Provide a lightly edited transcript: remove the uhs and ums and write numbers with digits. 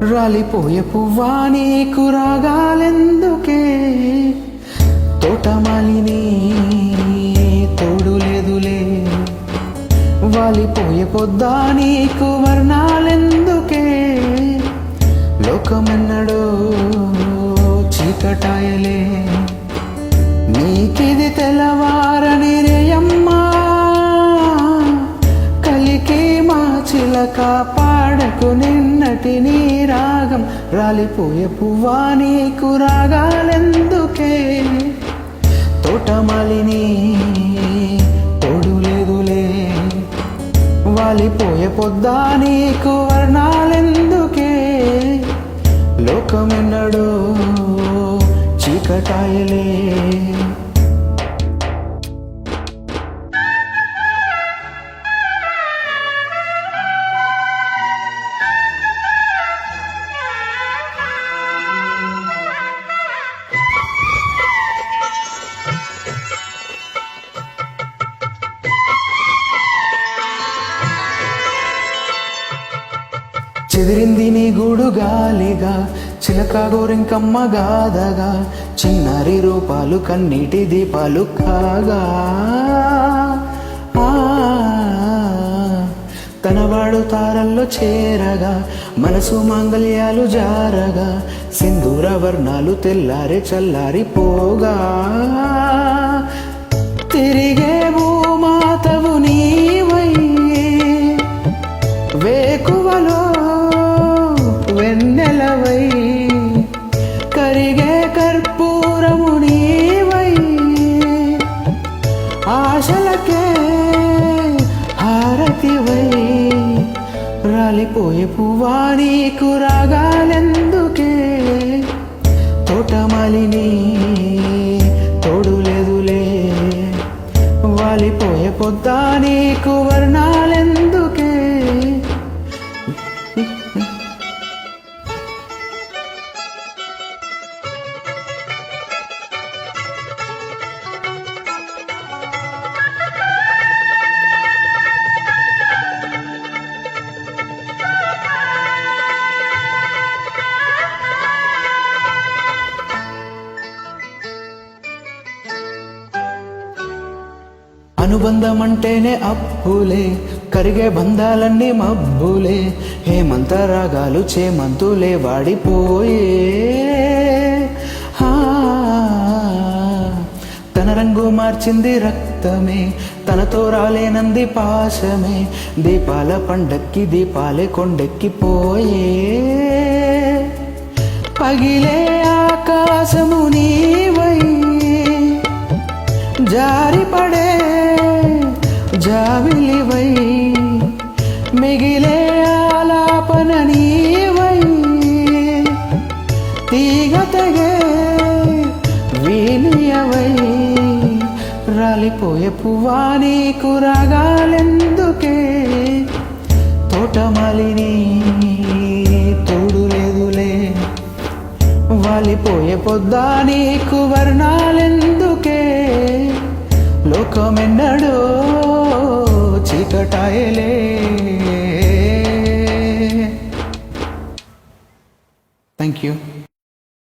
రాలిపోయే పువ్వా నీకు రాగాలెందుకే, తోటమాలిని తోడులేదులే. వాలిపోయే పొద్దా నీకు వర్ణాలెందుకే, లోకమెన్నడో చీకటాయలే. నీకిది తెల్లవారని రేయమ్మా, కలికి మా చిలక పాడకు నిన్నటి నీ రాగం. రాలిపోయే పువ్వా నీకు రాగాలెందుకే, తోటమాలిని తోడులేదులే. వాలిపోయే పొద్దా నీకు వర్ణాలెందుకే, లోకమెన్నడో చీకటాయలే. చెదిరింది నీ గూడు గాలిగా, చిలక గోరింకమ్మ గాదగా, చిన్నారి రూపాలు కన్నీటి దీపాలు కాగా. తనవాడు తారల్లో చేరగా, మనసు మాంగళ్యాలు జారగా, సింధూర వర్ణాలు తెల్లారి చల్లారిపోగా. తిరిగే భూమాతవు నీవై, వేకువలో వెన్నెలవై, కరిగే కర్పూరము నీవై, ఆశలకే హారతివై. రాలిపోయే పువ్వా నీకు రాగాలెందుకే, తోటమాలిని తోడులేదులే. వాలిపోయే పొద్దా నీకు వర్ణాలెందుకే. అనుబంధం అంటేనే అప్పులే, కరిగే బంధాలన్నీ మబ్బులే. హేమంత రాగాలు చేమంతులే వాడిపోయే. తన రంగు మార్చింది రక్తమే, తనతో రాలేనంది పాశమే. దీపాల పండక్కి దీపాలే కొండెక్కిపోయే. పగిలే ఆకాశము నీవై, జారిపడే జావిలివై, మిగిలే ఆలాపన నీవై, తీగ తెగే వీలియవై. రాలిపోయే పువ్వా నీకు రాగాలెందుకే, తోటమాలిని తోడులేదులే. వాలిపోయే పొద్దా నీకు వర్ణాలెందుకే, లోకమెన్నడో చీకటాయలే. Thank you.